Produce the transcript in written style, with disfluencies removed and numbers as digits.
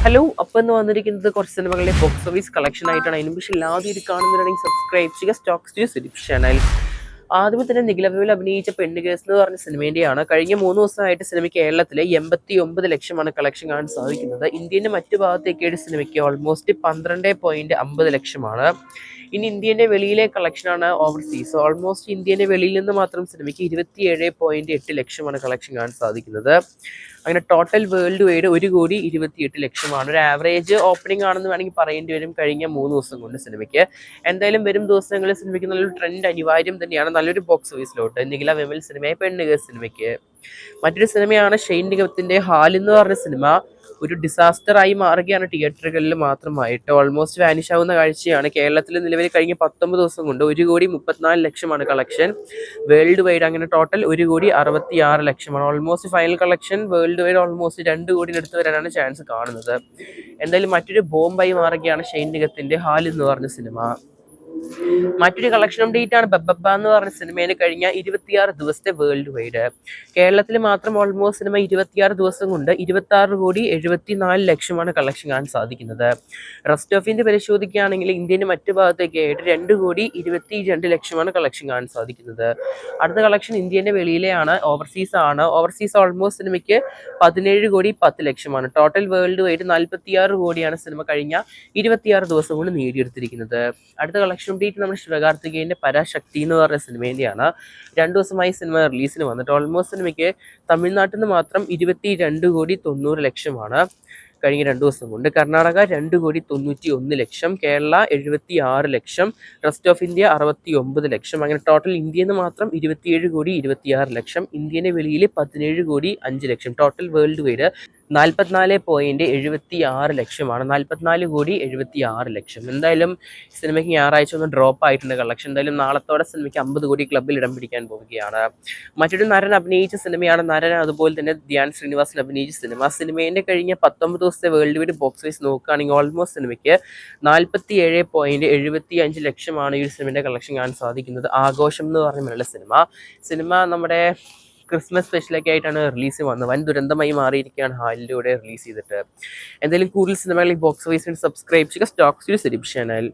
Hello, അപ്പം എന്ന് വന്നിരിക്കുന്നത് കുറച്ച് സിനിമകളുടെ ബോക്സ് ഓഫീസ് കളക്ഷൻ ആയിട്ടാണ്. അതിന് പക്ഷേ എല്ലാവരും കാണുന്നുണ്ടെങ്കിൽ സബ്സ്ക്രൈബ് ചെയ്യുക സ്റ്റോക്ക് സ്റ്റുഡിയോസ് യൂട്യൂബ് ചാനൽ. ആദ്യമേ തന്നെ നിഖില വിമൽ അഭിനയിച്ച പെണ്ണുകേസ് എന്ന് പറഞ്ഞ സിനിമേന്റെയാണ്. കഴിഞ്ഞ 3 ദിവസമായിട്ട് സിനിമ കേരളത്തിലെ 89 ലക്ഷമാണ് കളക്ഷൻ കാണാൻ സാധിക്കുന്നത്. ഇന്ത്യൻ്റെ മറ്റു ഭാഗത്തേക്ക് സിനിമയ്ക്ക് ഓൾമോസ്റ്റ് 12.50 ലക്ഷമാണ്. ഇനി ഇന്ത്യൻ്റെ വെളിയിലെ കളക്ഷനാണ് ഓവർസീസ്. ഓൾമോസ്റ്റ് ഇന്ത്യൻ്റെ വെളിയിൽ നിന്ന് മാത്രം സിനിമയ്ക്ക് 27.8 ലക്ഷമാണ് കളക്ഷൻ കാണാൻ സാധിക്കുന്നത്. അങ്ങനെ ടോട്ടൽ വേൾഡ് വൈഡ് 1,28,00,000 ഒരു ആവറേജ് ഓപ്പണിംഗ് ആണെന്ന് വേണമെങ്കിൽ പറയേണ്ടി വരും കഴിഞ്ഞ 3 ദിവസം കൊണ്ട് സിനിമയ്ക്ക്. എന്തായാലും വരും ദിവസങ്ങളിൽ സിനിമയ്ക്ക് നല്ലൊരു ട്രെൻഡ് അനിവാര്യം തന്നെയാണ്. നല്ലൊരു ബോക്സ് ഓഫീസിലോട്ട് നിഖില വിമൽ സിനിമയെ പെണ്ണുകേസ് സിനിമയ്ക്ക്. മറ്റൊരു സിനിമയാണ് ഷെയ്ൻ നിഗത്തിന്റെ ഹാൽ എന്ന് പറഞ്ഞ സിനിമ. ഒരു ഡിസാസ്റ്ററായി മാറുകയാണ് തിയേറ്ററുകളിൽ മാത്രമായിട്ട്. ഓൾമോസ്റ്റ് വാനിഷ് ആവുന്ന കാഴ്ചയാണ്. കേരളത്തിൽ നിലവിൽ കഴിഞ്ഞ 19 ദിവസം കൊണ്ട് 1,34,00,000ആണ് കളക്ഷൻ വേൾഡ് വൈഡ്. അങ്ങനെ ടോട്ടൽ 1,66,00,000ആണ്. Almost final collection world wide almost 2 കോടിയുടെ വരാനാണ് ചാൻസ് കാണുന്നത്. എന്തായാലും മറ്റൊരു ബോംബായി മാറുകയാണ് ഷെയ്ൻ നിഗത്തിന്റെ ഹാൽ എന്ന് പറഞ്ഞ സിനിമ. മറ്റൊരു കളക്ഷൻ അപ്ഡേറ്റ് ആണ് ബബ്ബ എന്ന് പറഞ്ഞ സിനിമയിൽ കഴിഞ്ഞ 26 ദിവസത്തെ വേൾഡ് വൈഡ്. കേരളത്തിൽ മാത്രം ഓൾമോസ്റ്റ് സിനിമ 26 ദിവസം കൊണ്ട് 26,74,00,000ആണ് കളക്ഷൻ കാണാൻ സാധിക്കുന്നത്. റെസ്റ്റ് ഓഫ് ഇന്ത്യ പരിശോധിക്കുകയാണെങ്കിൽ ഇന്ത്യൻ്റെ മറ്റു ഭാഗത്തേക്ക് ആയിട്ട് 2,22,00,000ആണ് കളക്ഷൻ കാണാൻ സാധിക്കുന്നത്. അടുത്ത കളക്ഷൻ ഇന്ത്യൻ്റെ വെളിയിലെയാണ്, ഓവർസീസ് ആണ്. ഓവർസീസ് ഓൾമോസ്റ്റ് സിനിമയ്ക്ക് 17,10,00,000ആണ്. ടോട്ടൽ വേൾഡ് വൈഡ് 46 കോടിയാണ് സിനിമ കഴിഞ്ഞ 26 ദിവസം കൊണ്ട് നേടിയെടുത്തിരിക്കുന്നത്. അടുത്ത കളക്ഷൻ അപ്ഡേറ്റ് നമ്മുടെ ശിവകാർത്തികേയൻ്റെ പരാശക്തി എന്ന് പറഞ്ഞ സിനിമേൻ്റെയാണ്. 2 ദിവസമായി സിനിമ റിലീസിന് വന്നിട്ട് ഓൾമോസ്റ്റ് സിനിമയ്ക്ക് തമിഴ്നാട്ടിൽ നിന്ന് മാത്രം 22,90,00,000ആണ് കഴിഞ്ഞ 2 ദിവസം കൊണ്ട്. Karnataka 2,91,00,000, Kerala 76,00,000, rest of India 69,00,000. അങ്ങനെ ടോട്ടൽ ഇന്ത്യയിൽ നിന്ന് മാത്രം 27,26,00,000, ഇന്ത്യൻ്റെ വെളിയിൽ 17,05,00,000. ടോട്ടൽ വേൾഡ് വൈഡ് 44.76 ലക്ഷമാണ്. 44,76,00,000. എന്തായാലും സിനിമയ്ക്ക് ഞായറാഴ്ച ഒന്ന് ഡ്രോപ്പ് ആയിട്ടുണ്ട് കളക്ഷൻ. എന്തായാലും നാളത്തോടെ സിനിമയ്ക്ക് 50 കോടി ക്ലബ്ബിൽ ഇടം പിടിക്കാൻ പോവുകയാണ്. മറ്റൊരു നടൻ അഭിനയിച്ച സിനിമയാണ് നരൻ. അതുപോലെ തന്നെ ധ്യാൻ ശ്രീനിവാസൻ അഭിനയിച്ച സിനിമ. സിനിമേൻ്റെ കഴിഞ്ഞ 19 ദിവസത്തെ വേൾഡ് വൈഡ് ബോക്സ് ഓഫീസ് നോക്കുകയാണെങ്കിൽ ഓൾമോസ്റ്റ് സിനിമയ്ക്ക് 47.75 ലക്ഷമാണ് ഈ ഒരു സിനിമയുടെ കളക്ഷൻ കാണാൻ സാധിക്കുന്നത്. ആഘോഷം എന്ന് പറഞ്ഞ സിനിമ നമ്മുടെ ക്രിസ്മസ് സ്പെഷ്യലൊക്കെ ആയിട്ടാണ് റിലീസ് വന്നത്. വൻ ദുരന്തമായി മാറിയിരിക്കുകയാണ് ഹാലിലൂടെ റിലീസ് ചെയ്തിട്ട്. എന്തായാലും കൂടുതൽ സിനിമകൾ ഈ ബോക്സ് ഓഫീസിൽ സബ്സ്ക്രൈബ് ചെയ്യുക സ്റ്റോക്ക് സ്റ്റുഡിയോസ് യൂട്യൂബ് ചാനൽ.